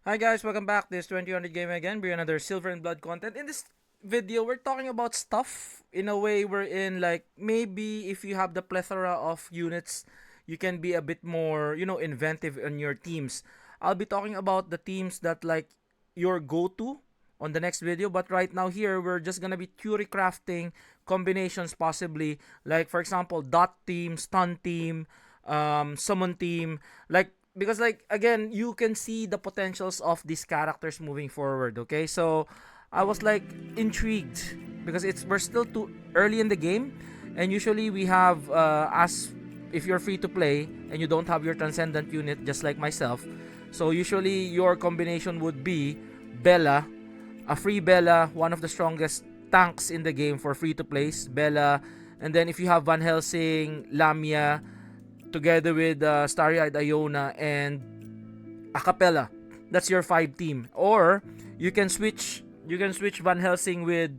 Hi guys, welcome back. This 2000 game again. Bring another Silver and Blood content. In this video, we're talking about stuff in a way we're in like maybe if you have the plethora of units, you can be a bit more, inventive in your teams. I'll be talking about the teams that like your go-to on the next video, but right now here we're just gonna be theory crafting combinations possibly like for example dot team, stun team, summon team, like because like again you can see the potentials of these characters moving forward. Okay, so I was like intrigued because we're still too early in the game, and usually we have as if you're free to play and you don't have your transcendent unit just like myself, so usually your combination would be Bella, a free Bella, one of the strongest tanks in the game for free to plays Bella, and then if you have Van Helsing, Lamia, together with Starry-Eyed Iona and Acapella. That's your five team. Or you can switch Van Helsing with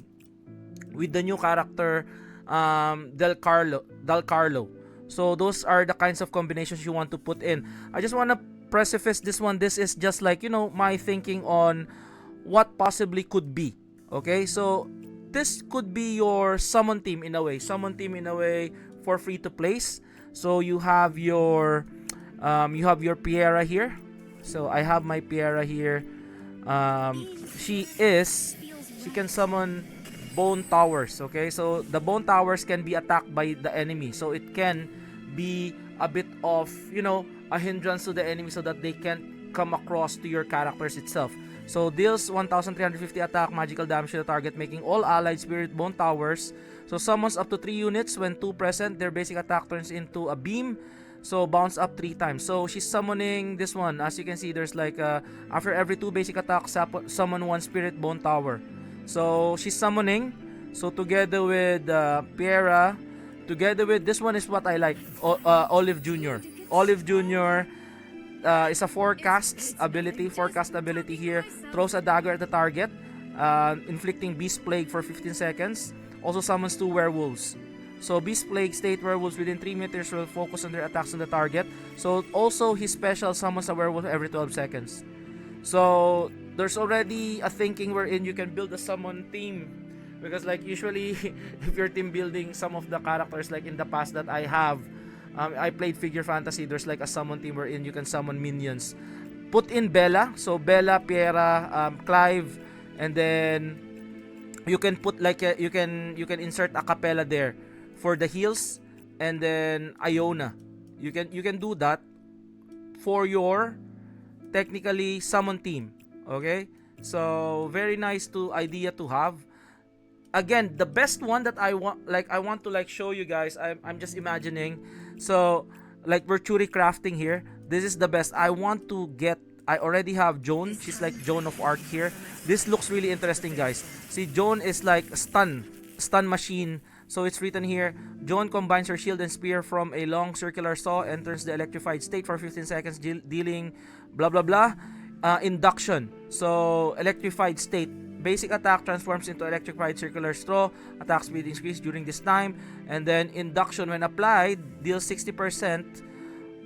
the new character Del Carlo. So those are the kinds of combinations you want to put in. I just want to preface this one. This is just like, my thinking on what possibly could be. Okay? So this could be your summon team in a way. Summon team in a way for free to place. So you have your Piera here. So I have my Piera here. Um, she can summon bone towers. Okay, so the bone towers can be attacked by the enemy. So it can be a bit of a hindrance to the enemy so that they can't come across to your characters itself. So deals 1350 attack magical damage to the target, making all allied spirit bone towers. So summons up to 3 units when 2 present. Their basic attack turns into a beam. So bounce up 3 times. So she's summoning this one. As you can see, there's like after every 2 basic attacks, summon 1 spirit bone tower. So she's summoning. So together with Piera, together with this one is what I like. Olive Jr. Olive Jr. Is a forecast ability here. Throws a dagger at the target, inflicting Beast Plague for 15 seconds. Also summons 2 werewolves. So Beast Plague state werewolves within 3 meters will focus on their attacks on the target. So also his special summons a werewolf every 12 seconds. So there's already a thinking wherein you can build a summon team. Because like usually if you're team building some of the characters like in the past that I have, I played Figure Fantasy, there's like a summon team wherein you can summon minions. Put in Bella, so Bella, Piera, Clive, and then you can put like you can insert a Capella there for the heals, and then Iona. You can do that for your technically summon team. Okay? So very nice to idea to have. Again, the best one that I want to like show you guys. I'm just imagining. So like we're truly crafting here. This is the best. I already have Joan. She's like Joan of Arc here. This looks really interesting, guys. See, Joan is like a stun machine. So it's written here, Joan combines her shield and spear from a long circular saw, enters the electrified state for 15 seconds, dealing blah blah blah. Induction. So electrified state. Basic attack transforms into electrified circular straw. Attack speed increase during this time. And then induction when applied deals 60%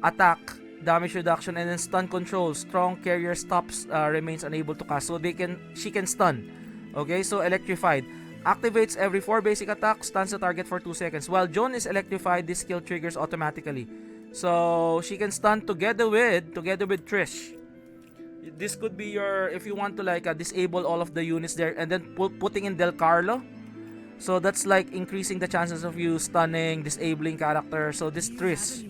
attack damage reduction, and then stun control. Strong carrier stops remains unable to cast. So she can stun. Okay, so electrified. Activates every 4 basic attacks, stuns the target for 2 seconds. While Joan is electrified, this skill triggers automatically. So she can stun together with Trish. This could be your, if you want to like disable all of the units there, and then putting in Del Carlo. So that's like increasing the chances of you stunning, disabling character. So this Trish.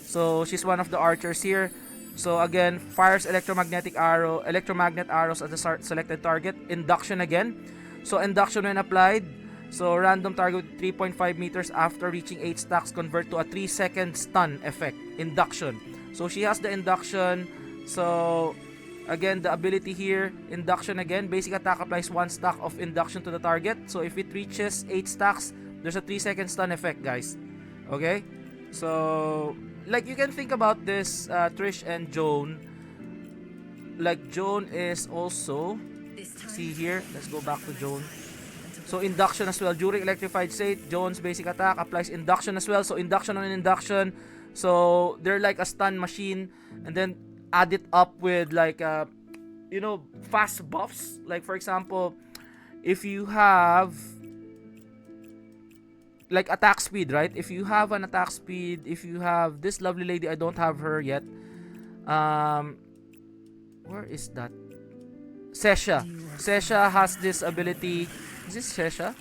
So she's one of the archers here. So again, fires electromagnet arrows at the selected target. Induction again. So induction when applied. So random target 3.5 meters after reaching 8 stacks convert to a 3-second stun effect. Induction. So she has the induction. So again, the ability here, induction again. Basic attack applies 1 stack of induction to the target. So if it reaches 8 stacks, there's a 3-second stun effect, guys. Okay? So like you can think about this Trish and Joan. Like Joan is also, see here, let's go back to Joan. So induction as well. During electrified state, Joan's basic attack applies induction as well. So induction on induction. So they're like a stun machine. And then add it up with like fast buffs. Like for example, if you have like attack speed, right? If you have an attack speed, if you have this lovely lady, I don't have her yet. Where is that? Sesha. Sesha has this ability. Is this Sesha?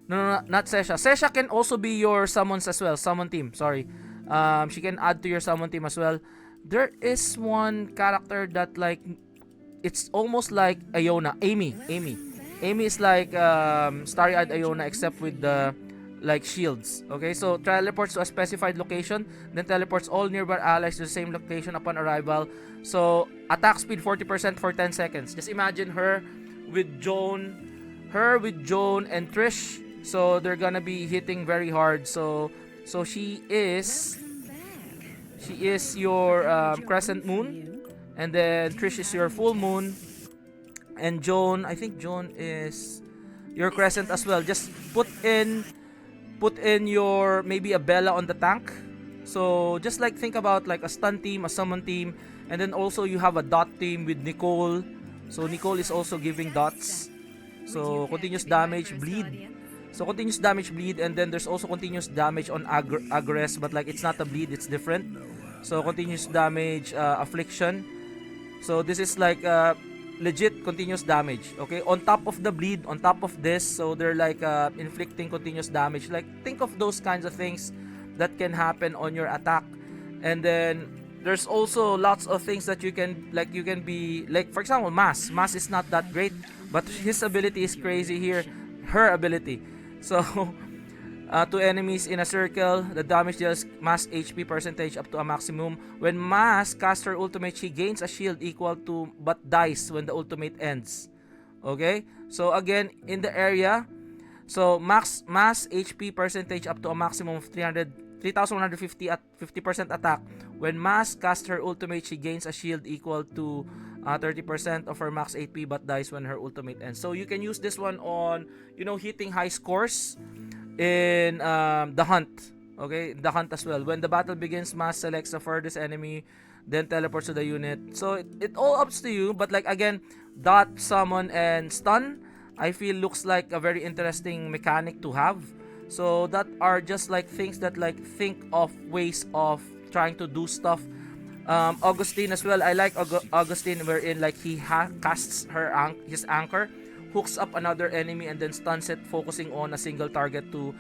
No, not Sesha. Sesha can also be your summons as well. Summon team, sorry. She can add to your summon team as well. There is one character that like, it's almost like Iona. Amy. Amy is like Starry-Eyed Iona except with the like shields. Okay, so teleports to a specified location, then teleports all nearby allies to the same location upon arrival. So attack speed 40% for 10 seconds. Just imagine her with Joan and Trish. So they're gonna be hitting very hard. So she is your crescent moon, and then Trish is your full moon, and Joan, I think Joan is your crescent as well. Just put in your maybe a Bella on the tank. So just like think about like a stun team, a summon team, and then also you have a dot team with Nicole. So Nicole is also giving dots. So continuous damage, bleed. So continuous damage, bleed, and then there's also continuous damage on aggress, but like it's not a bleed, it's different. So continuous damage, affliction. So this is like legit continuous damage. Okay, on top of the bleed, on top of this, so they're like inflicting continuous damage. Like think of those kinds of things that can happen on your attack. And then there's also lots of things that you can be like, for example, Mass is not that great, but his ability is crazy here. Her ability, so to enemies in a circle, the damage deals Mass HP percentage up to a maximum. When Mass casts her ultimate, she gains a shield equal to but dies when the ultimate ends. Okay, so again in the area, so Mass HP percentage up to a maximum of 3,150 at 50% attack. When Mass casts her ultimate, she gains a shield equal to 30% of her max HP but dies when her ultimate ends. So you can use this one on hitting high scores in the hunt. Okay, the hunt as well. When the battle begins, Mass selects the furthest enemy, then teleports to the unit. So it all ups to you, but like again, dot, summon, and stun, I feel looks like a very interesting mechanic to have. So that are just like things that like think of ways of trying to do stuff. Augustine as well. I like Augustine wherein like he casts his anchor, hooks up another enemy, and then stuns it, focusing on a single target to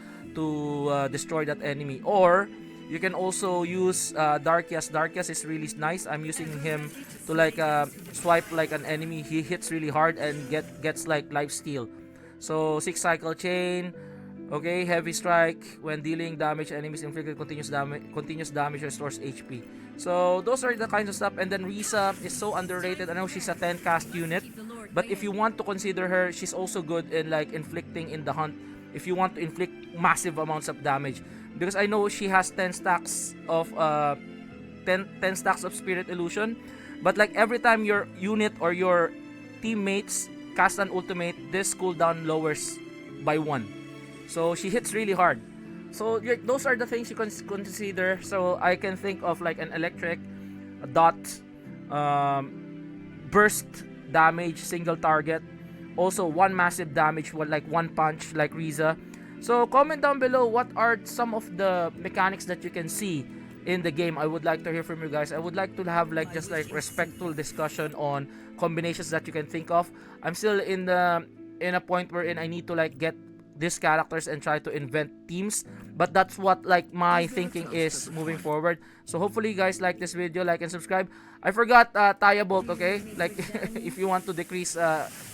destroy that enemy. Or you can also use Darkias. Darkias is really nice. I'm using him to like swipe like an enemy. He hits really hard and gets like life steal. So 6 cycle chain. Okay, heavy strike. When dealing damage, enemies inflicted continuous damage restores HP. So those are the kinds of stuff. And then Risa is so underrated. I know she's a 10 cast unit, but if you want to consider her, she's also good in like inflicting in the hunt. If you want to inflict massive amounts of damage, because I know she has 10 stacks of 10 stacks of Spirit Illusion, but like every time your unit or your teammates cast an ultimate, this cooldown lowers by 1. So she hits really hard. So those are the things you can consider. So I can think of like an electric, a dot, burst damage, single target. Also one massive damage, like one punch, like Risa. So comment down below what are some of the mechanics that you can see in the game. I would like to hear from you guys. I would like to have like just like respectful discussion on combinations that you can think of. I'm still in a point wherein I need to like get these characters and try to invent teams, but that's what like my thinking is moving forward. So hopefully you guys like this video, like and subscribe. I forgot Taya Bolt, okay, like if you want to decrease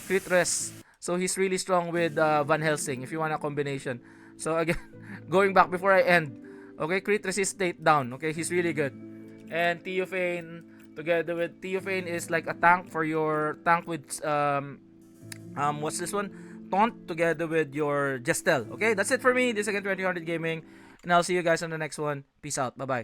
crit res, so he's really strong with Van Helsing if you want a combination. So again, going back before I end, okay, crit resist state down, okay, he's really good. And Theophane together with Theophane is like a tank for your tank with what's this one, Taunt together with your Gestel. Okay, that's it for me. This is again 2000 Gaming, and I'll see you guys on the next one. Peace out. Bye bye.